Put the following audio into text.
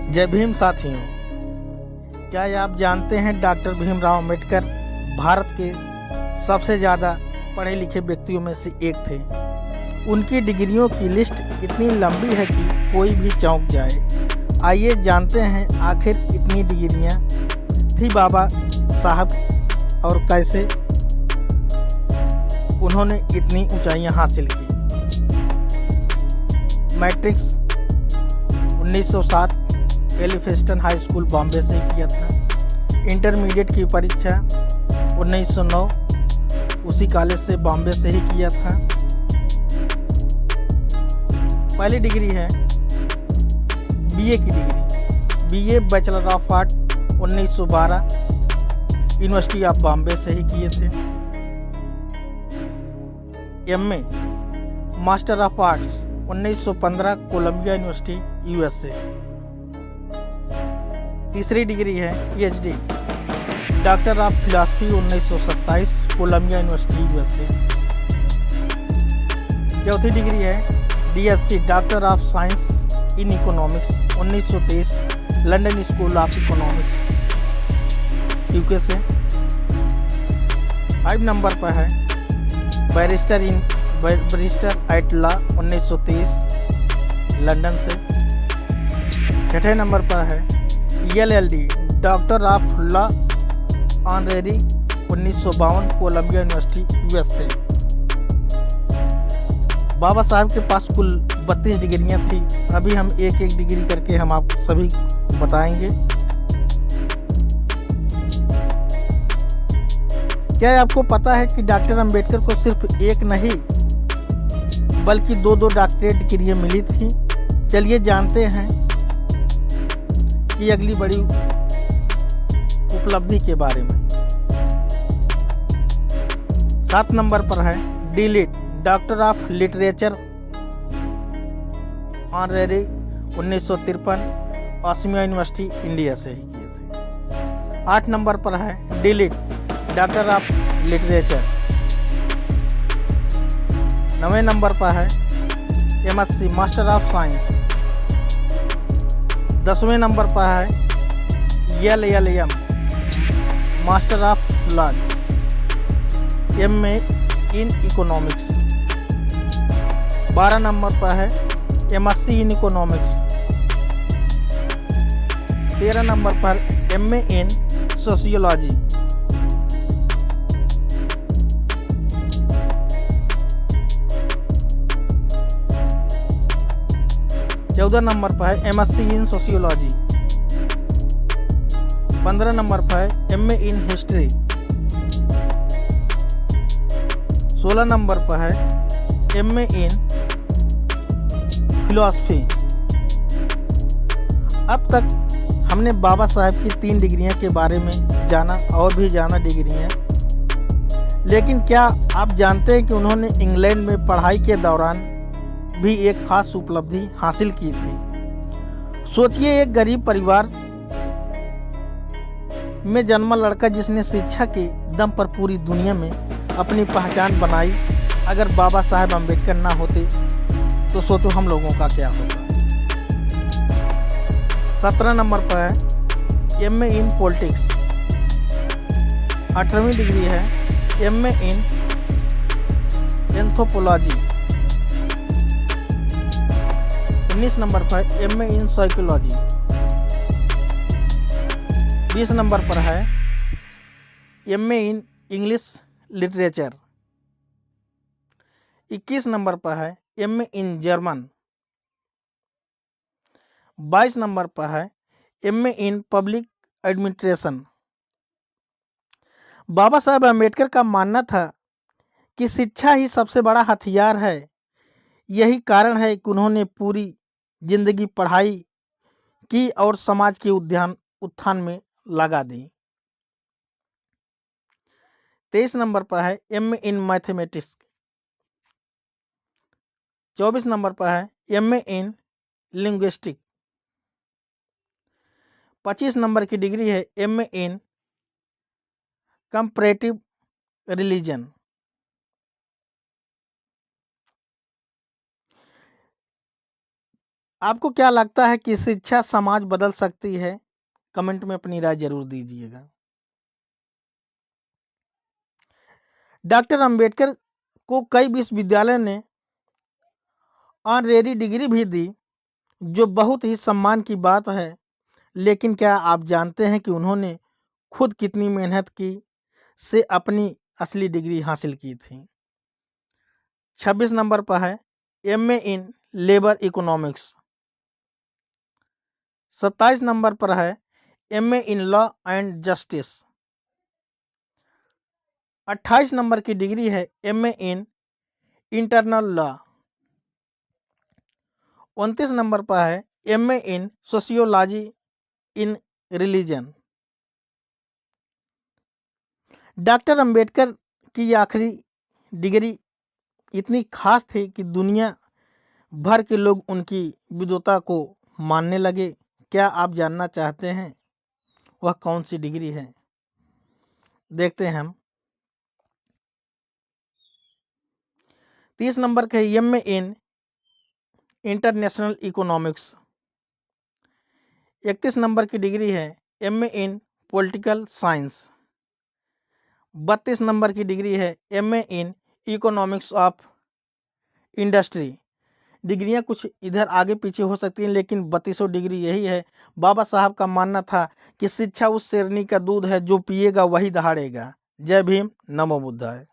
जय भीम साथियों, क्या आप जानते हैं डॉक्टर भीमराव अंबेडकर भारत के सबसे ज़्यादा पढ़े लिखे व्यक्तियों में से एक थे। उनकी डिग्रियों की लिस्ट इतनी लंबी है कि कोई भी चौंक जाए। आइए जानते हैं आखिर इतनी डिग्रियां थी बाबा साहब और कैसे उन्होंने इतनी ऊंचाइयां हासिल की। Matrix 1907 Elphinstone high school Bombay से किया था। इंटरमीडिएट की परीक्षा 1909 उसी कॉलेज से बॉम्बे से ही किया था। पहली डिग्री है बीए की degree, BA bachelor of art 1912 university of Bombay से ही किए थे। MA master of arts 1915 Columbia university USA. तीसरी डिग्री है PhD doctor of philosophy 1927 Columbia university USA. चौथी डिग्री है DSc doctor of science in economics 1923 London school of economics UK से। 5 number पर है बैरिस्टर एट लॉ 1930 लंदन से। 6ठे number पर है LLD doctor of law honorary 1952 Columbia university USA. Baba Sahab के पास कुल 32 डिग्रियां थी। अभी हम एक एक डिग्री करके हम आप सभी बताएंगे। क्या आपको पता है कि डॉक्टर अंबेडकर को सिर्फ एक नहीं बल्कि दो डॉक्टरेट डिग्रियां मिली थी। चलिए जानते हैं कि अगली बड़ी उपलब्धि के बारे में। 7 नंबर पर है DLitt doctor of literature honorary 1953 Osmania University India से ही किए थे। 8 नंबर पर है डीलिट डॉक्टर ऑफ लिटरेचर। 9वें नंबर पर है एमएससी मास्टर ऑफ साइंस। 10वें नंबर पर है LLM master of law MA in economics. 12 number पर है एमएससी इन इकोनॉमिक्स। 13 नंबर पर एमए इन सोशियोलॉजी। 14 नंबर पर है एमएससी इन सोशियोलॉजी। 15 नंबर पर है एमए इन हिस्ट्री। 16 नंबर पर है एमए इन फिलॉसफी। अब तक हमने बाबा साहब की 3 डिग्रियां के बारे में जाना और भी जाना डिग्रियां, लेकिन क्या आप जानते हैं कि उन्होंने इंग्लैंड में पढ़ाई के दौरान भी एक खास उपलब्धि हासिल की थी। सोचिए, एक गरीब परिवार में जन्मा लड़का जिसने शिक्षा के दम पर पूरी दुनिया में अपनी पहचान बनाई। अगर बाबा साहब अंबेडकर ना होते तो सोचो हम लोगों का क्या होता। 17 नंबर पर है एमए इन पॉलिटिक्स। 18वीं डिग्री है एमए इन एंथ्रोपोलॉजी। 19 नंबर पर एमए इन साइकोलॉजी। 20 नंबर पर है MA in English literature. 21 number पर है एमए इन जर्मन। 22 नंबर पर है एमए इन पब्लिक एडमिनिस्ट्रेशन। बाबा साहब अम्बेडकर का मानना था कि शिक्षा ही सबसे बड़ा हथियार है। यही कारण है कि उन्होंने पूरी जिंदगी पढ़ाई की और समाज के उत्थान में लगा दी। 23 नंबर पर है एमए इन मैथमेटिक्स। 24 नंबर पर है एमए इन लिंग्विस्टिक। 25 नंबर की डिग्री है एमए इन कंपैरेटिव रिलीजन। आपको क्या लगता है कि शिक्षा समाज बदल सकती है? कमेंट में अपनी राय जरूर दीजिएगा। डॉक्टर अंबेडकर को कई विश्वविद्यालय ने ऑनरेरी डिग्री भी दी, जो बहुत ही सम्मान की बात है। लेकिन क्या आप जानते हैं कि उन्होंने खुद कितनी मेहनत की से अपनी असली डिग्री हासिल की थी? 26 नंबर पर है MA in labour economics. 27 number पर है MA in law and justice. 28 number की डिग्री है MA in internal law. 29 number पर है MA in sociology in religion. Doctor Ambedkar की आखिरी डिग्री इतनी खास थी कि दुनिया भर के लोग उनकी विद्वता को मानने लगे। क्या आप जानना चाहते हैं वह कौन सी डिग्री है? देखते हैं हम। 30 नंबर के MA in international economics. 31 number की डिग्री है एमए इन पॉलिटिकल साइंस। 32 नंबर की डिग्री है MA in economics of industry. डिग्रियां कुछ इधर आगे पीछे हो सकती हैं, लेकिन 32 डिग्री यही है। बाबा साहब का मानना था कि शिक्षा उस शेरनी का दूध है जो पिएगा वही दहाड़ेगा। जय भीम, नमो बुद्धाय।